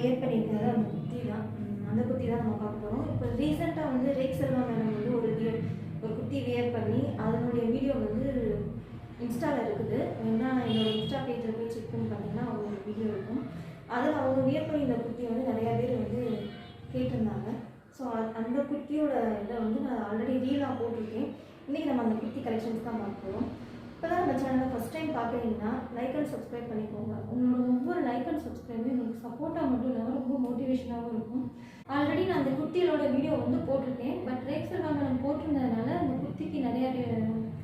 Wear பண்ணியிருக்கிறது அந்த குர்த்தி தான். அந்த குர்த்தி தான் நம்ம பார்க்க போகிறோம். இப்போ ரீசெண்டாக வந்து ரேக் செல்வா மேடம் வந்து ஒரு குர்த்தி வியர் பண்ணி அதனுடைய வீடியோ வந்து இன்ஸ்டாவில் இருக்குது. வேணா என்னோடய இன்ஸ்டா பேஜில் போய் செக் பண்ணி பார்த்தீங்கன்னா அவங்களோட வீடியோ இருக்கும். அதில் அவங்க வியர் பண்ணி இந்த குர்த்தியை வந்து நிறையா பேர் வந்து கேட்டிருந்தாங்க. ஸோ அந்த குர்த்தியோட இதை வந்து நான் ஆல்ரெடி ரீலாக போட்டிருக்கேன். இன்றைக்கி நம்ம அந்த குர்த்தி கலெக்ஷன்ஸ் தான் பார்க்க போகிறோம். இப்போ தான் நம்ம சேனலை ஃபஸ்ட் டைம் பார்க்குறீங்கன்னா லைக் அண்ட் சப்ஸ்கிரைப் பண்ணிக்கோங்க. உங்களோட ஒவ்வொரு லைக் அண்ட் சப்ஸ்கிரைபும் உங்களுக்கு சப்போர்ட்டாக மட்டும் இல்லாமல் ரொம்ப மோட்டிவேஷனாகவும் இருக்கும். ஆல்ரெடி நான் அந்த குர்த்தியோட வீடியோ வந்து போட்டிருக்கேன். பட் ரேக் செல்வா மேடம் போட்டிருந்ததுனால அந்த குர்த்திக்கு நிறையா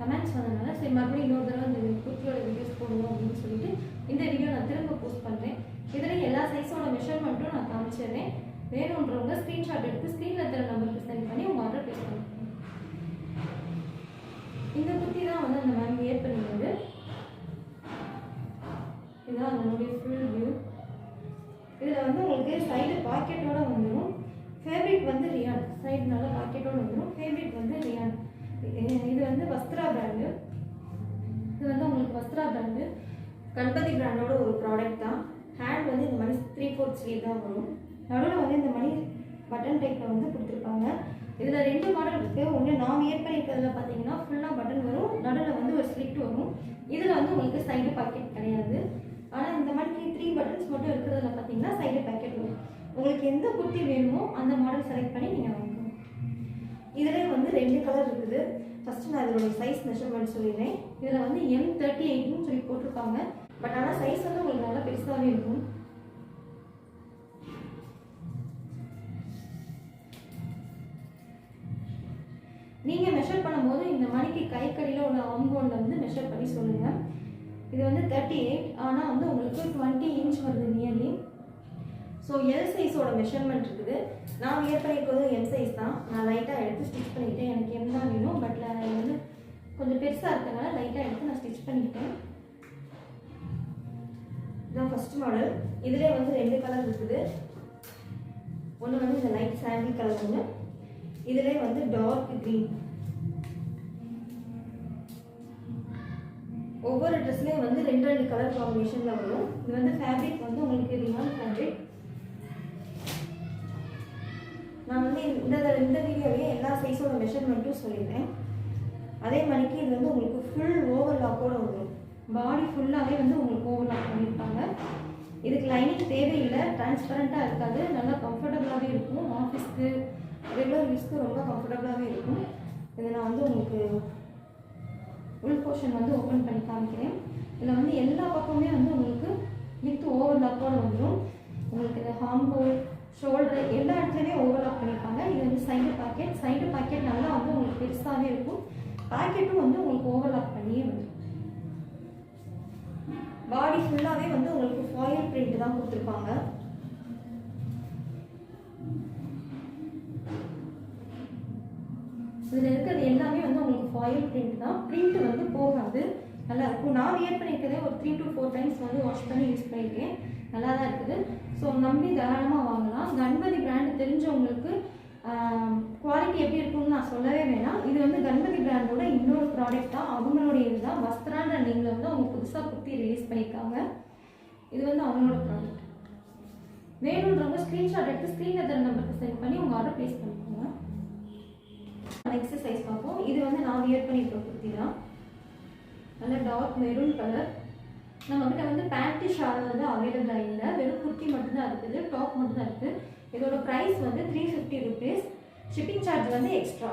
கமெண்ட்ஸ் வந்ததுனால சரி மறுபடியும் இன்னொரு தடவை அந்த குர்த்தியோட வீடியோஸ் போடுவோம் அப்படின்னு சொல்லிட்டு இந்த வீடியோ நான் திரும்ப போஸ்ட் பண்ணுறேன். இதில் எல்லா சைஸோட மெஷர்மெண்ட்டும் நான் காமிச்சிடுறேன். வேணுன்றவங்க ஸ்க்ரீன்ஷாட் எடுத்து ஸ்க்ரீனில் தர நம்பருக்கு சென்ட் பண்ணி உங்கள் ஆர்டர் ப்ளேஸ் பண்ணுங்க. இந்த குர்த்தி தான் வந்து அந்த மேம் வியர் பண்ணியிருந்தது. இதுதான் அதனுடைய ஃபுல் வியூ. இதில் வந்து உங்களுக்கு சைடு பாக்கெட்டோடு வந்துடும். ஃபேப்ரிக் வந்து ரியான், சைடு நல்லா பாக்கெட்டோடு வந்துடும். ஃபேப்ரிக் வந்து ரியான். இது வந்து வஸ்த்ரா பிராண்டு. இது வந்து உங்களுக்கு வஸ்த்ரா பிராண்டு, கணபதி பிராண்டோட ஒரு ப்ராடக்ட் தான். ஹேண்ட் வந்து இந்த மாதிரி 3/4 ஸ்லீவ் தான் வரும். நடுவில் வந்து இந்த மாதிரி பட்டன் டைப்பில் வந்து கொடுத்துருப்பாங்க. இதில் 2 மாடல் இருக்குது. ஒன்று நான் வியர் பண்ணியிருக்கிறதுல பார்த்தீங்கன்னா ஃபுல்லாக பட்டன் வரும், நடுவில் வந்து ஒரு ஸ்லிட் வரும். இதில் வந்து உங்களுக்கு சைடு பாக்கெட் கிடையாது. ஆனால் இந்த மாதிரி 3 பட்டன்ஸ் மட்டும் இருக்கிறதுல பார்த்தீங்கன்னா சைடு பாக்கெட் வரும். உங்களுக்கு எந்த குர்த்தி வேணுமோ அந்த மாடல் செலக்ட் பண்ணி நீங்கள் வாங்கிக்கணும். இதில் வந்து 2 கலர் இருக்குது. ஃபஸ்ட்டு நான் இதோட சைஸ் மெஷர்மெண்ட் சொல்லிடுறேன். இதில் வந்து M38ன்னு சொல்லி போட்டிருப்பாங்க. பட் ஆனால் சைஸ் வந்து உங்களுக்கு நல்லா பெருசாகவே இருக்கும். நீங்கள் மெஷர் பண்ணும்போது இந்த மணிக்கு கைக்கடியில் உள்ள ஆம்போனில் வந்து மெஷர் பண்ணி சொல்லுங்கள். இது வந்து 38, ஆனால் வந்து உங்களுக்கு 20 இன்ச் வருது நியர்லி. ஸோ எல் சைஸோட மெஷர்மெண்ட் இருக்குது. நான் வியர் பண்ணியிருக்கிறது எம் சைஸ் தான். நான் லைட்டாக எடுத்து ஸ்டிச் பண்ணிக்கிட்டேன். எனக்கு எம் தான் வேணும். பட் இது வந்து கொஞ்சம் பெருசாக இருக்கிறதுனால லைட்டாக எடுத்து நான் ஸ்டிச் பண்ணிக்கிட்டேன். இதுதான் ஃபஸ்ட் மாடல். இதிலே வந்து 2 கலர் இருக்குது. ஒன்று வந்து இந்த லைட் சாண்டில் கலர், ஒன்று இதிலே வந்து டார்க் க்ரீன். ஒவ்வொரு ட்ரெஸ்லேயும் வந்து 2 கலர் காம்பினேஷனில் வரும். இது வந்து ஃபேப்ரிக் வந்து உங்களுக்கு ரியான் ஃபேப்ரிக். நான் வந்து இந்த வீடியோவே எல்லா சைஸோட மெஷர்மெண்ட்டும் சொல்லியிருக்கேன். அதே மாதிரிக்கு இது வந்து உங்களுக்கு ஃபுல் ஓவர்லாக்கோடு வந்துடும். பாடி ஃபுல்லாகவே வந்து உங்களுக்கு ஓவர்லாக் பண்ணியிருப்பாங்க. இதுக்கு லைனிங் தேவையில்லை, டிரான்ஸ்பரண்ட்டாக இருக்காது, நல்லா கம்ஃபர்டபுளாகவே இருக்கும். ஆஃபீஸ்க்கு ரெகுலர் யூஸ்க்கு ரொம்ப கம்ஃபர்டபுளாகவே இருக்கும். இதை நான் வந்து உங்களுக்கு உள் போர்ஷன் வந்து ஓப்பன் பண்ணி காமிக்கிறேன். இதில் வந்து எல்லா பக்கமுமே வந்து உங்களுக்கு வித் ஓவர்லாக்கோடு வந்துடும். உங்களுக்கு இந்த ஹாம்போல், ஷோல்டர் எல்லா இடத்துலையுமே ஓவர்லாக் பண்ணியிருப்பாங்க. இது வந்து சைடு பாக்கெட் நல்லா வந்து உங்களுக்கு பெருசாகவே இருக்கும். பாக்கெட்டும் வந்து உங்களுக்கு ஓவர்லாக் பண்ணியே வந்துடும். பாடி ஃபுல்லாகவே வந்து உங்களுக்கு ஃபாயில் பிரிண்ட் தான் கொடுத்துருப்பாங்க. இதில் இருக்கிறது எல்லாமே வந்து உங்களுக்கு ஃபாயில் பிரிண்ட் தான். பிரிண்ட் வந்து போகாது, நல்லா இருக்கும். நான் வியர் பண்ணியிருக்கதே ஒரு 3 to 4 டைம்ஸ் வந்து வாஷ் பண்ணி யூஸ் பண்ணியிருக்கேன். நல்லா தான் இருக்குது. ஸோ நம்பி தாராளமாக வாங்கலாம். கணபதி பிராண்ட் தெரிஞ்சவங்களுக்கு குவாலிட்டி எப்படி இருக்குன்னு நான் சொல்லவே வேணாம். இது வந்து கணபதி பிராண்டோட இன்னொரு ப்ராடக்ட் தான். அவங்களுடைய இதுதான் வஸ்த்ரான்ற நீங்கள் வந்து அவங்க புதுசாக குர்த்தி ரிலீஸ் பண்ணியிருக்காங்க. இது வந்து அவங்களோட ப்ராடக்ட். வேணுன்றவங்க ஸ்க்ரீன்ஷாட் எடுத்து ஸ்க்ரீனில் தர நம்பருக்கு சென்ட் பண்ணி உங்கள் ஆர்டர் ப்ளேஸ் பண்ணிக்கோங்க. நெக்ஸ்ட் சைஸ் பார்ப்போம். இது வந்து நான் வியர் பண்ணியிருக்க குர்த்தி தான். நல்ல டார்க் மெரூன் கலர். நம்மக்கிட்ட வந்து பேண்ட்டு ஷால் வந்து அவைலபிளாக இல்லை, வெறும் குர்த்தி மட்டும்தான் இருக்குது, டாப் மட்டும் தான் இருக்குது. இதோட ப்ரைஸ் வந்து 350 rupees. ஷிப்பிங் சார்ஜ் வந்து எக்ஸ்ட்ரா.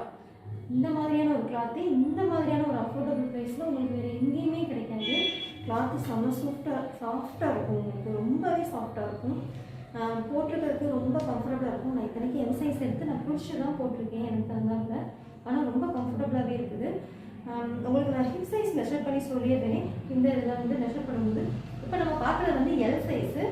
இந்த மாதிரியான ஒரு கிளாத்து இந்த மாதிரியான ஒரு அஃபோர்டபுள் ப்ரைஸில் உங்களுக்கு வேறு எங்கேயுமே கிடைக்காது. கிளாத்து செம்ம சாஃப்டாக இருக்கும். உங்களுக்கு ரொம்பவே சாஃப்டாக இருக்கும். போட்டிருக்கிறதுக்கு ரொம்ப கம்ஃபர்டபுளாக இருக்கும். நான் இத்தனைக்கு எம் சைஸ் எடுத்து நான் பிடிச்சி தான் போட்டிருக்கேன், எனக்கு தந்தாங்க. ஆனால் ரொம்ப கம்ஃபர்டபுளாகவே இருக்குது. உங்களுக்கு நான் ஹிப் சைஸ் மெஷர் பண்ணி சொல்லியிருந்தேன். இந்த இதில் வந்து மெஷர் பண்ணும்போது இப்போ நம்ம பார்க்குறது வந்து எல் சைஸு.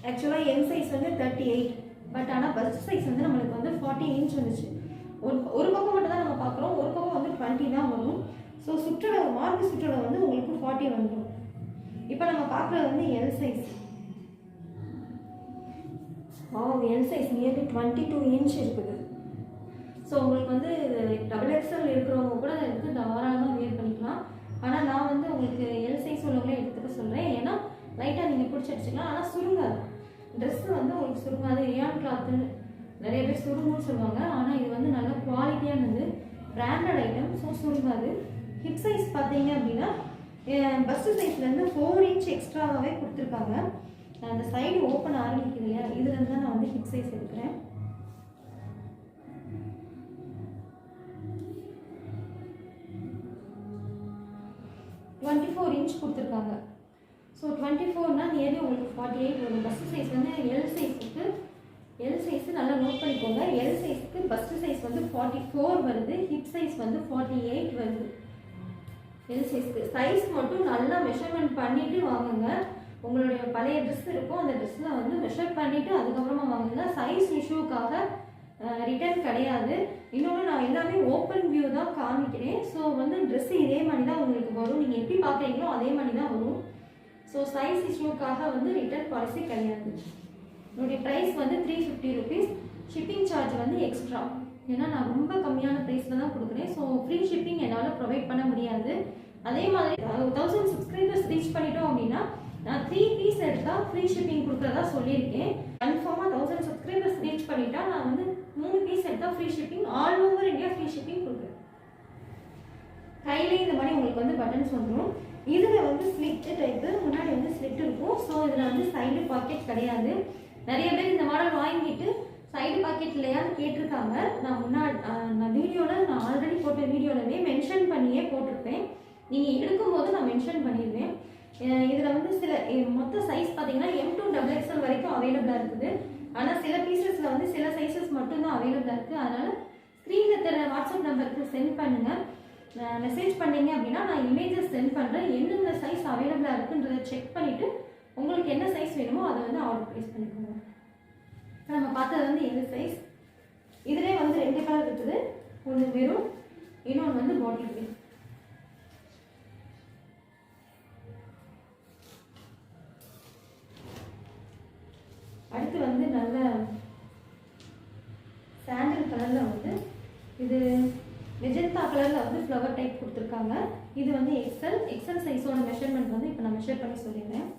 ஆக்சுவலாக எம் சைஸ் வந்து 38, பட் ஆனால் பஸ்ட் சைஸ் வந்து நம்மளுக்கு வந்து 40 இன்ச் வந்துச்சு. ஒரு பக்கம் மட்டும் தான் நம்ம பார்க்குறோம், ஒரு பக்கம் வந்து 20 தான் வரும். ஸோ சுற்றளவு மார்க்கு சுற்றளவு வந்து உங்களுக்கு 40 வந்துடும். இப்போ நம்ம பார்க்குறது வந்து L size. L size nearly 22 inch இருக்குது. ஸோ உங்களுக்கு வந்து XXL இருக்கிறவங்க கூட எடுத்து தாராளமாக வியர் பண்ணிக்கலாம். ஆனால் நான் வந்து உங்களுக்கு எல் சைஸ் உள்ளவங்களே எடுத்துக்க சொல்கிறேன். ஏன்னா லைட்டாக நீங்கள் பிடிச்சி அடிச்சுக்கலாம், ஆனால் சுருங்காது. ட்ரெஸ்ஸு வந்து உங்களுக்கு சுருங்காது. ஏன் கிளாத்து நிறைய பேர் சுருங்குன்னு சொல்லுவாங்க, ஆனால் இது வந்து நல்ல குவாலிட்டியானது, பிராண்டட் ஐட்டம். ஸோ சுருங்காது. ஹிப் சைஸ் பார்த்தீங்க அப்படின்னா பஸ்ட்டு சைஸ்லேருந்து 4 இன்ச் எக்ஸ்ட்ராவாகவே கொடுத்துருக்காங்க. அந்த சைடு ஓப்பன் ஆரம்பிக்குது இல்லையா, இதுலேருந்து தான் நான் வந்து ஹிப் சைஸ் எடுக்கிறேன். இன்ச் கொடுத்துருக்காங்க. ஸோ 24னா நியர்லி உங்களுக்கு 48 வரும். பஸ்ட் சைஸ் வந்து எல் சைஸு நல்லா நோட் பண்ணிக்கோங்க. எல் சைஸுக்கு பஸ்ட் சைஸ் வந்து 44 வருது, ஹிப் சைஸ் வந்து 48 வருது. எல் சைஸ்க்கு சைஸ் மட்டும் நல்லா மெஷர்மெண்ட் பண்ணிவிட்டு வாங்குங்க. உங்களுடைய பழைய ட்ரெஸ் இருக்கும், அந்த ட்ரெஸ்ஸில் வந்து மெஷர் பண்ணிவிட்டு அதுக்கப்புறமா வாங்குங்க. சைஸ் இஷ்யூக்காக ரிட்டர்ன் கிடையாது. இன்னொன்று நான் எல்லாமே ஓப்பன் வியூ தான் காமிக்கிறேன். ஸோ வந்து ட்ரெஸ்ஸு இதே மாதிரி தான் உங்களுக்கு வரும், நீங்கள் எப்படி பார்க்குறீங்களோ அதே மாதிரி தான் வரும். ஸோ சைஸ் இஷ்யூக்காக வந்து ரிட்டர்ன் பாலிசி கிடையாது. என்னுடைய ப்ரைஸ் வந்து 350 ருபீஸ். ஷிப்பிங் சார்ஜ் வந்து எக்ஸ்ட்ரா, ஏன்னா நான் ரொம்ப கம்மியான ப்ரைஸில் தான் கொடுக்குறேன். ஸோ ஃப்ரீ ஷிப்பிங் என்னால் ப்ரொவைட் பண்ண முடியாது. அதே மாதிரி 1000 சப்ஸ்கிரைபர்ஸ் ரீச் பண்ணிட்டோம் அப்படின்னா நான் 3 பீஸ் எடுத்தால் ஃப்ரீ ஷிப்பிங் கொடுக்குறதா சொல்லியிருக்கேன். கன்ஃபார்மாக 1000 சப்ஸ்கிரைபர்ஸ் ரீச் பண்ணிட்டா நான் வந்து 3 பீஸ் எடுத்தால் free shipping, all over India free shipping கொடுக்குறேன். கையிலே இந்த மாதிரி உங்களுக்கு வந்து பட்டன்ஸ் வந்துடும். இதில் வந்து ஸ்லிட்டு டைப்பு, முன்னாடி வந்து ஸ்லிட் இருக்கும். ஸோ இதில் வந்து சைடு பாக்கெட் கிடையாது. நிறைய பேர் இந்த மாடல் வாங்கிட்டு சைடு பாக்கெட் இல்லையான்னு கேட்டிருக்காங்க. நான் வீடியோவில் நான் ஆல்ரெடி போட்ட வீடியோலவே மென்ஷன் பண்ணியே போட்டிருப்பேன். நீங்கள் எடுக்கும்போது நான் மென்ஷன் பண்ணிடுவேன். இதில் வந்து சில மொத்த சைஸ் பார்த்தீங்கன்னா M2 XXL வரைக்கும் அவைலபிளாக இருக்குது. ஆனால் சில பீசஸில் வந்து சில சைஸஸ் மட்டும்தான் அவைலபிளாக இருக்குது. அதனால் ஸ்க்ரீனில் தர வாட்ஸ்அப் நம்பருக்கு சென்ட் பண்ணுங்கள். மெசேஜ் பண்ணிங்க அப்படின்னா நான் இமேஜஸ் சென்ட் பண்ணுறேன். என்னென்ன சைஸ் அவைலபிளாக இருக்குன்றதை செக் பண்ணிவிட்டு உங்களுக்கு என்ன சைஸ் வேணுமோ அதை வந்து ஆர்டர் ப்ளேஸ் பண்ணிக்கோங்க. நம்ம பார்த்தது வந்து எந்த சைஸ். இதிலே வந்து 2 கலர் இருக்குது. ஒன்று வெறும், இன்னொன்று வந்து பாடி கிரீன். அடுத்து வந்து நல்ல சாண்டல் கலரில் வந்து இது மெஜந்தா கலரில் வந்து ஃப்ளவர் டைப் கொடுத்துருக்காங்க. இது வந்து எக்ஸல் சைஸோட மெஷர்மெண்ட் வந்து இப்போ நான் மெஷர் பண்ணி சொல்லிடுறேன்.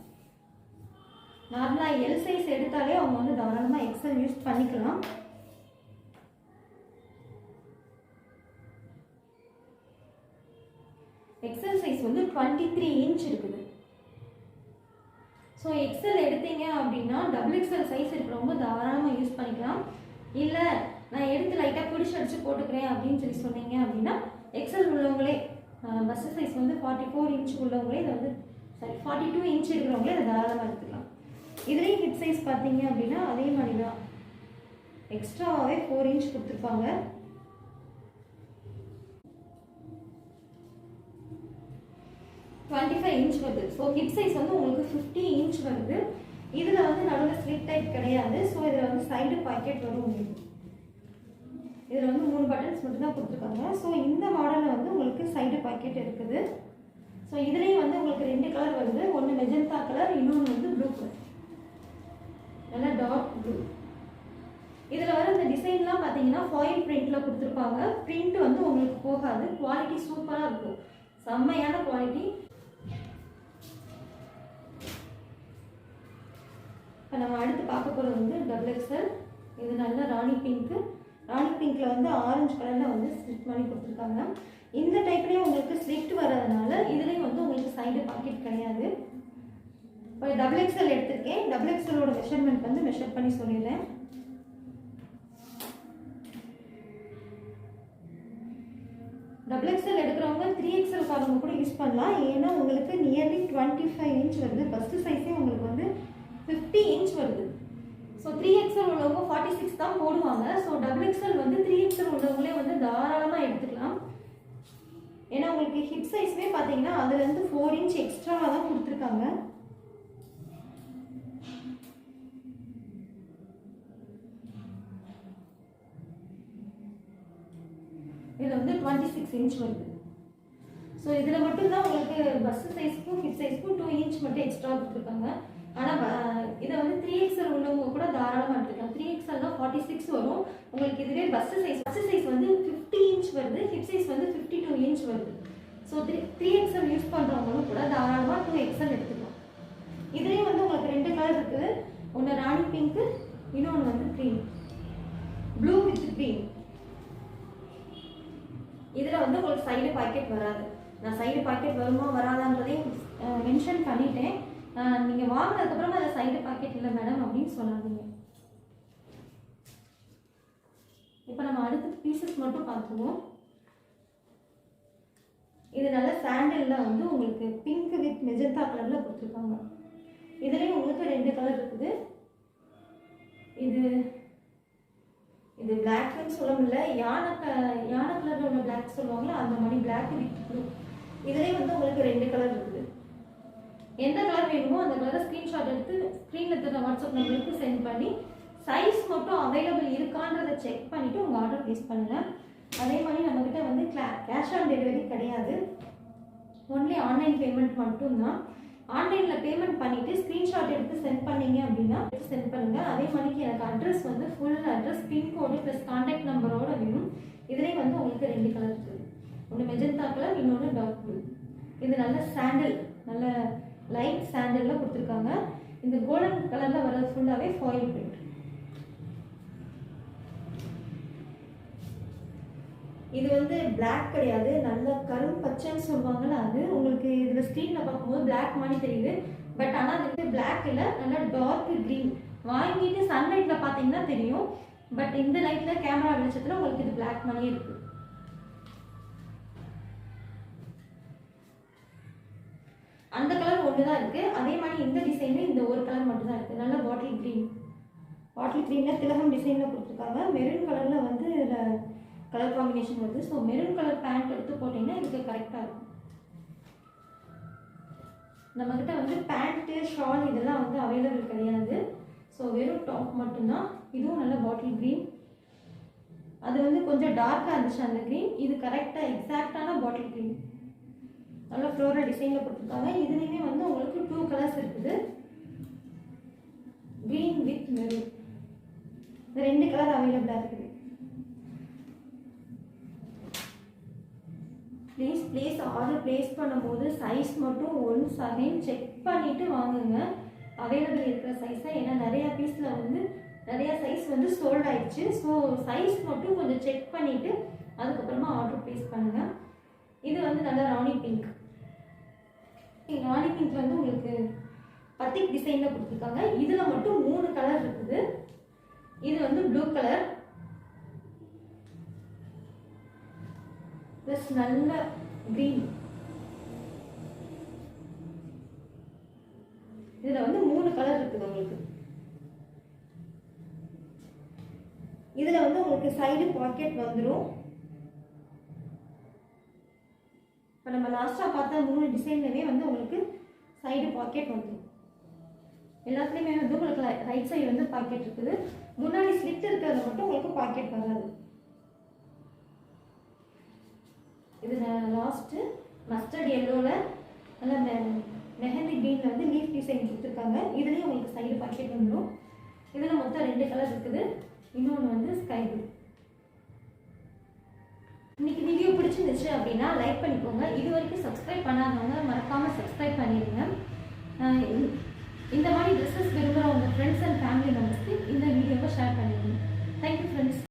நார்மலாக எல் சைஸ் எடுத்தாலே அவங்க வந்து தாராளமாக எக்ஸல் யூஸ் பண்ணிக்கலாம். எக்ஸல் சைஸ் வந்து 23 இன்ச் இருக்குது. ஸோ எக்ஸல் எடுத்தீங்க அப்படின்னா XXL சைஸ் இருக்கிறவங்க தாராளமாக யூஸ் பண்ணிக்கலாம். இல்லை நான் எடுத்து லைட்டாக பிடிச்சி அடிச்சு போட்டுக்கிறேன் அப்படின்னு சொல்லி சொன்னீங்க அப்படின்னா எக்ஸல் உள்ளவங்களே பஸ் சைஸ் வந்து 44 இன்ச் உள்ளவங்களே இதை வந்து 42 இன்ச் இருக்கிறவங்களே இதை தாராளமாக எடுத்துக்கலாம். இதுலேயும் ஹிப் சைஸ் பார்த்தீங்க அப்படின்னா அதே மாதிரி தான், எக்ஸ்ட்ராவாகவே 4 இன்ச் கொடுத்துருப்பாங்க. இன்ச் வருது. ஸோ ஹிப் சைஸ் வந்து உங்களுக்கு 50 இன்ச் வருது. இதில் வந்து நடுவில் ஸ்லிட் டைப் கிடையாது. ஸோ இதில் வந்து சைடு பாக்கெட் வரும் உங்களுக்கு. இதில் வந்து 3 பட்டன்ஸ் மட்டும் தான் கொடுத்துருக்காங்க. ஸோ இந்த மாடலில் வந்து உங்களுக்கு சைடு பாக்கெட் இருக்குது. ஸோ இதுலேயும் வந்து உங்களுக்கு 2 கலர் வருது. ஒன்று மெஜந்தா கலர், இன்னொன்று வந்து ப்ளூ கலர், நல்லா டார்க் ப்ளூ. இதில் வர இந்த டிசைன்லாம் பார்த்தீங்கன்னா ஃபாயில் பிரிண்டில் கொடுத்துருப்பாங்க. பிரிண்ட் வந்து உங்களுக்கு போகாது. குவாலிட்டி சூப்பராக இருக்கும், செம்மையான குவாலிட்டி. இப்போ நம்ம அடுத்து பார்க்க போகிறது வந்து XXL. இது நல்ல ராணி பிங்க்கு. ராணி பிங்க்கில் வந்து ஆரஞ்சு கலரில் வந்து ஸ்லிட் பண்ணி கொடுத்துருக்காங்க. இந்த டைப்லேயே உங்களுக்கு ஸ்லிட் வர்றதுனால இதுலேயும் வந்து உங்களுக்கு சைடு பாக்கெட் கிடையாது. இப்போ XXL எடுத்திருக்கேன். XXLோட மெஷர்மெண்ட் வந்து மெஷர் பண்ணி சொல்லிடுறேன். XXL எடுக்கிறவங்க 3XL காரங்க கூட யூஸ் பண்ணலாம். ஏன்னா உங்களுக்கு நியர்லி 25 இன்ச் வருது. ஃபஸ்ட்டு சைஸே உங்களுக்கு வந்து 50 இன்ச் வருது. ஸோ 3XL உள்ளவங்க 46 தான் போடுவாங்க. ஸோ XXL வந்து 3XL உள்ளவங்களே வந்து தாராளமாக எடுத்துக்கலாம். ஏன்னா உங்களுக்கு ஹிப் சைஸ்மே பார்த்தீங்கன்னா அதுலேருந்து 4 இன்ச் எக்ஸ்ட்ராவாக தான் கொடுத்துருக்காங்க. இதில் வந்து 26 இன்ச் வருது. ஸோ இதில் மட்டும்தான் உங்களுக்கு பஸ் சைஸ்க்கும் ஹிப் சைஸ்க்கும் 2 இன்ச் மட்டும் எக்ஸ்ட்ரா கொடுத்துருக்காங்க. ஆனால் இதை வந்து 3XL உள்ளவங்க கூட தாராளமாக எடுத்துக்கலாம். 3XLனா 46 வரும் உங்களுக்கு. இதுவே பஸ் சைஸ் வந்து 50 இன்ச் வருது. ஹிப் சைஸ் வந்து 52 இன்ச் வருது. ஸோ 3XL யூஸ் பண்ணுறவங்களும் கூட தாராளமாக 2XL எடுத்துக்கலாம். இதுலேயும் வந்து உங்களுக்கு 2 கலர் இருக்குது. ஒன்று ராணி பிங்க்கு, இன்னொன்று வந்து க்ரீன், ப்ளூ வித் க்ரீன். இதில் வந்து உங்களுக்கு சைடு பாக்கெட் வராது. நான் சைடு பாக்கெட் வருமா வராதான்றதையும் மென்ஷன் பண்ணிட்டேன். நீங்கள் வாங்கினதுக்கப்புறமா அதில் சைடு பாக்கெட் இல்லை மேடம் அப்படின்னு சொல்லாதீங்க. இப்போ நம்ம அடுத்த பீசஸ் மட்டும் பார்த்துக்குவோம். இது நல்ல சாண்டலில் வந்து உங்களுக்கு பிங்க் வித் மெஜந்தா கலரில் கொடுத்துருக்காங்க. இதுலேயும் உங்களுக்கு 2 கலர் இருக்குது. இது பிளாக்னு சொல்ல முடியல, யானை கலரில் உள்ள பிளாக் சொல்லுவாங்களா அந்த மாதிரி பிளாக் வித் ப்ளூ. இதுலேயும் வந்து உங்களுக்கு 2 கலர் இருக்குது. எந்த கலர் வேணுமோ அந்த கலரை ஸ்க்ரீன்ஷாட் எடுத்து ஸ்க்ரீனில் இருக்கிற வாட்ஸ்அப் நம்பருக்கு சென்ட் பண்ணி சைஸ் மட்டும் அவைலபிள் இருக்கான்றதை செக் பண்ணிவிட்டு உங்கள் ஆர்டர் ப்ளேஸ் பண்ணுங்கள். அதே மாதிரி நம்மக்கிட்ட வந்து கேஷ் ஆன் டெலிவரி கிடையாது, ஒன்லி ஆன்லைன் பேமெண்ட் மட்டும்தான். ஆன்லைனில் பேமெண்ட் பண்ணிவிட்டு ஸ்க்ரீன்ஷாட் எடுத்து சென்ட் பண்ணிங்க அப்படின்னா சென்ட் பண்ணுங்கள். அதே மாதிரிக்கு எனக்கு அட்ரஸ் வந்து full address, pin code plus contact நம்பரோடு வேணும். இதுலேயும் வந்து உங்களுக்கு 2 கலர் இருக்குது. ஒன்று மெஜந்தா கலர், இன்னொன்று டார்க் ப்ளூ. இது நல்ல சாண்டல், நல்ல லைட் சாண்டலில் கொடுத்துருக்காங்க. இந்த கோல்டன் கலரில் வர்றது ஃபுல்லாகவே ஃபாயில் பிரிண்ட். இது வந்து பிளாக் கிடையாது, நல்ல கரும் பச்சைன்னு சொல்லுவாங்கல்ல அது. உங்களுக்கு இதில் ஸ்க்ரீனில் பார்க்கும்போது பிளாக் மாதிரி தெரியுது, பட் ஆனால் அது வந்து பிளாக் இல்லை, நல்லா டார்க் க்ரீன். வாங்கிட்டு சன்லைட்டில் பார்த்தீங்கன்னா தெரியும், பட் இந்த லைட்டில் கேமரா வெளிச்சத்தில் உங்களுக்கு இது பிளாக் மாதிரியே இருக்குது. அந்த கலர் ஒன்று தான் இருக்குது. அதே மாதிரி இந்த டிசைனில் இந்த ஒரு கலர் மட்டும் தான் இருக்குது. நல்ல பாட்டில் க்ரீனில் திலகம் டிசைனில் கொடுத்துருக்காங்க. மெரூன் கலரில் வந்து இதில் கலர் காம்பினேஷன் வருது. ஸோ மெரூன் கலர் பேண்ட் எடுத்து போட்டிங்கன்னா இதுக்கு கரெக்டாக இருக்கும். நம்மக்கிட்ட வந்து பேண்ட்டு ஷால் இதெல்லாம் வந்து அவைலபிள் கிடையாது. ஸோ வெறும் டாப் மட்டும்தான். இதுவும் நல்ல பாட்டில் க்ரீன். அது வந்து கொஞ்சம் டார்க்காக இருந்துச்சு அந்த க்ரீன். இது கரெக்டாக எக்ஸாக்டான பாட்டில் க்ரீன், நல்ல ஃப்ளோரல் டிசைனில் கொடுத்துருக்காங்க. இதுலேயுமே வந்து உங்களுக்கு 2 கலர்ஸ் இருக்குது, க்ரீன் வித் மெரூன். இந்த 2 கலர் அவைலபிளாக இருக்குது. ப்ளீஸ் ஆர்டர் ப்ளேஸ் பண்ணும்போது சைஸ் மட்டும் ஒன்ஸ் அகைன் செக் பண்ணிவிட்டு வாங்குங்க, அவைலபிள் இருக்கிற சைஸை. ஏன்னா நிறையா பீஸில் வந்து நிறையா சைஸ் வந்து சோல்ட் ஆயிடுச்சு. ஸோ சைஸ் மட்டும் கொஞ்சம் செக் பண்ணிவிட்டு அதுக்கப்புறமா ஆர்டர் ப்ளேஸ் பண்ணுங்கள். இது வந்து நல்ல ராணி பிங்க். ராணி பிங்க் வந்து உங்களுக்கு பத்திக் டிசைனில் கொடுத்துருக்காங்க. இதில் மட்டும் 3 கலர் இருக்குது. இது வந்து ப்ளூ கலர் ப்ளஸ் நல்ல க்ரீன். இதில் வந்து 3 கலர் இருக்குது உங்களுக்கு. இதில் வந்து உங்களுக்கு சைடு பாக்கெட் வந்துடும். இப்போ நம்ம லாஸ்ட்டாக பார்த்த 3 டிசைன்லேயே வந்து உங்களுக்கு சைடு பாக்கெட் வந்துடும். எல்லாத்துலேயுமே வந்து உங்களுக்கு ரைட் சைடு வந்து பாக்கெட் இருக்குது. முன்னாடி ஸ்லிட் இருக்கிறது மட்டும் உங்களுக்கு பாக்கெட் வராது. இது லாஸ்ட்டு மஸ்டர்ட் எல்லோவில் நல்லா மெஹந்தி க்ரீனில் வந்து லீஃப் டிசைன் கொடுத்துருக்காங்க. இதுலேயும் உங்களுக்கு சைடு பாக்கெட் வந்துடும். இதில் மொத்தம் 2 கலர் இருக்குது. இன்னொன்று வந்து ஸ்கை ப்ளூ. இன்னைக்கு வீடியோ பிடிச்சிருந்துச்சு அப்படின்னா லைக் பண்ணிக்கோங்க. இது வரைக்கும் சப்ஸ்கிரைப் பண்ணாதவங்க மறக்காமல் சப்ஸ்கிரைப் பண்ணிடுங்க. இந்த மாதிரி ட்ரெஸ்ஸஸ் விரும்புகிறவங்க